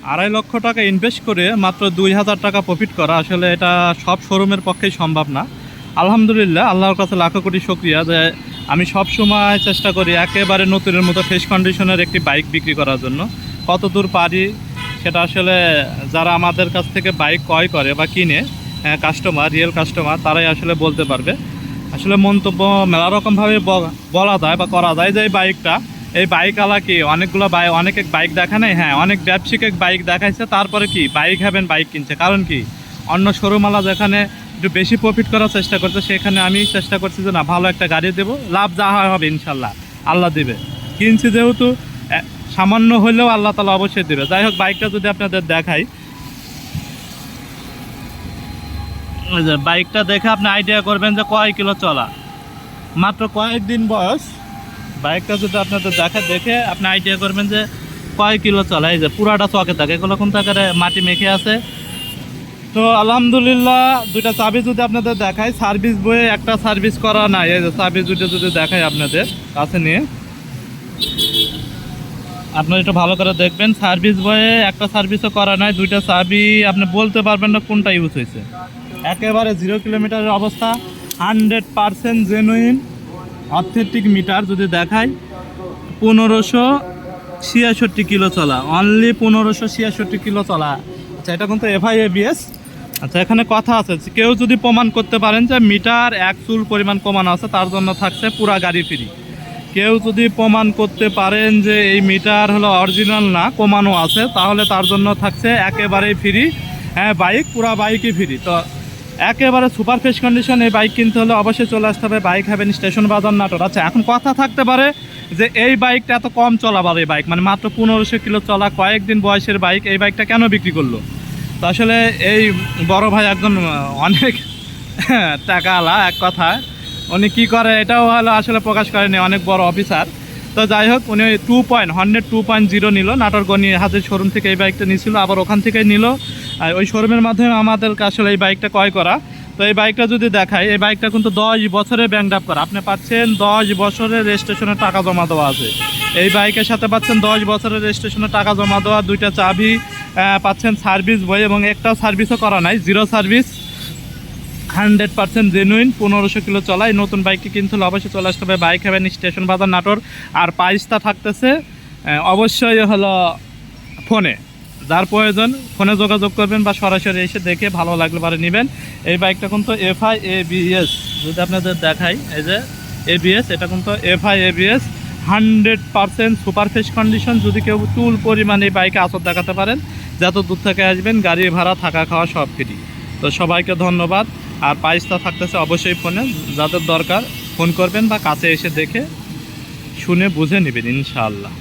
2.5 লক্ষ টাকা ইনভেস্ট করে মাত্র 2,000 টাকা প্রফিট করা আসলে এটা সব শোরুমের পক্ষেই সম্ভব না। আলহামদুলিল্লাহ, আল্লাহর কাছে লাখো কোটি শুকরিয়া যে আমি সব সময় চেষ্টা করি একেবারে নতুনের মতো ফ্রেশ কন্ডিশনের একটি বাইক বিক্রি করার জন্য। কত দূর পারি সেটা আসলে যারা আমাদের কাছ থেকে বাইক ক্রয় করে বা কিনে কাস্টমার, রিয়েল কাস্টমার, তারাই আসলে বলতে পারবে। আসলে মন্তব্য মেলা রকমভাবে বলা যায় বা করা যায় যে এই বাইকওয়ালা কি অনেকগুলো অনেক বাইক দেখা নেই, হ্যাঁ অনেক ব্যবসায়িক বাইক দেখাইছে, তারপরে কি বাইক হ্যাভেন বাইক কিনছে। কারণ কি অন্য শোরুমওয়ালা যেখানে একটু বেশি প্রফিট করার চেষ্টা করছে, সেখানে আমি চেষ্টা করছি যে না, ভালো একটা গাড়ি দেবো, লাভ যা হবে ইনশাল্লাহ আল্লাহ দেবে। কিনছি যেহেতু সামান্য হলেও আল্লাহ তালা অবশ্যই দেবে। যাই হোক, বাইকটা যদি আপনাদের দেখাই, বাইকটা দেখে আপনি আইডিয়া করবেন যে কয় কিলো চলা, মাত্র কয়েকদিন বয়স। বাইকটা যদি আপনাদের দেখে আপনি আইডিয়া করবেন যে কয় কিলো চলা। এই যে পুরাটা চকে থাকে, এগুলো কোন আকারে মাটি মেখে আছে। তো আলহামদুলিল্লাহ, দুইটা চাবি যদি আপনাদের দেখাই, সার্ভিস বইয়ে একটা সার্ভিস করা নাই। এই যে চাবি দুটো যদি দেখাই আপনাদের কাছে নিয়ে, আপনারা একটু ভালো করে দেখবেন। সার্ভিস বইয়ে একটা সার্ভিসও করা নাই, দুইটা চাবি আপনি বলতে পারবেন না কোনটা ইউজ হয়েছে। একেবারে 0 কিলোমিটারের অবস্থা, 100% জেনুইন অথেন্টিক মিটার যদি দেখাই, 1566 কিলো চলা, অনলি 1566 কিলো চলা। আচ্ছা, এটা কিন্তু এফআই এবিএস। আচ্ছা, এখানে কথা আছে, কেউ যদি প্রমাণ করতে পারেন যে মিটার 1 চুল পরিমাণ কমানো আছে, তার জন্য থাকছে পুরা গাড়ি ফ্রি। কেউ যদি প্রমাণ করতে পারেন যে এই মিটার হলো অরিজিনাল না, কমানো আছে, তাহলে তার জন্য থাকছে একেবারেই ফ্রি। হ্যাঁ, বাইক পুরা বাইকই ফ্রি। তো একেবারে সুপার ফ্রেশ কন্ডিশন এই বাইক কিনতে হলে অবশ্যই চলে আসতে হবে বাইক হ্যাভেন, স্টেশন বাজার, নাটোর। আচ্ছা, এখন কথা থাকতে পারে যে এই বাইকটা এত কম চলাবার, এই বাইক মানে মাত্র 1500 কিলো চলা, কয়েকদিন বয়সের বাইক, এই বাইকটা কেন বিক্রি করলো? তো আসলে এই বড় ভাই একজন অনেক টাকাওয়ালা, এক কথা উনি কী করে এটাও হলো আসলে প্রকাশ করেনি, অনেক বড় অফিসার। তো যাই হোক, উনি 2.0 নিল নাটোরগঞ্জ হাজির শোরুম থেকে এই বাইকটা নিয়েছিল, আবার ওখান থেকেই নিল। আর ওই শোরুমের মাধ্যমে আমাদেরকে আসলে এই বাইকটা ক্রয় করা। তো এই বাইকটা যদি দেখাই, এই বাইকটা কিন্তু 10 বছরে ব্যাংক আপ করা। আপনি পাচ্ছেন 10 বছরের রেজিস্ট্রেশনের টাকা জমা দেওয়া আছে এই বাইকের সাথে, পাচ্ছেন 10 বছরের রেজিস্ট্রেশনের টাকা জমা দেওয়া, দুইটা চাবি পাচ্ছেন, সার্ভিস বই, এবং একটা সার্ভিসও করা নাই, 0 সার্ভিস, 100% জেনুইন, 1500 কিলো চলা। এই নতুন বাইকটি কিনতে হলে অবশ্যই চলে আসতে হবে বাইক হ্যাভেন, স্টেশন বাজার, নাটোর। আর প্রাইসটা থাকতেছে অবশ্যই হলো ফোনে, যার প্রয়োজন ফোনে যোগাযোগ করবেন বা সরাসরি এসে দেখে ভালো লাগলে পারে নেবেন। এই বাইকটা কিন্তু এফআই এবিএস যদি আপনাদের দেখাই, এই যে এবিএস, এটা কিন্তু FI ABS, 100% super fresh condition. যদি কেউ চুল পরিমাণ এই বাইকে আসর দেখাতে পারেন, যত দূর থেকে আসবেন গাড়ি ভাড়া, থাকা খাওয়া সব ফ্রি। তো সবাইকে ধন্যবাদ। আর প্রাইসটা থাকতেছে অবশ্যই ফোনে, যাদের দরকার ফোন করবেন বা কাছে এসে দেখে শুনে বুঝে নেবেন ইনশাআল্লাহ।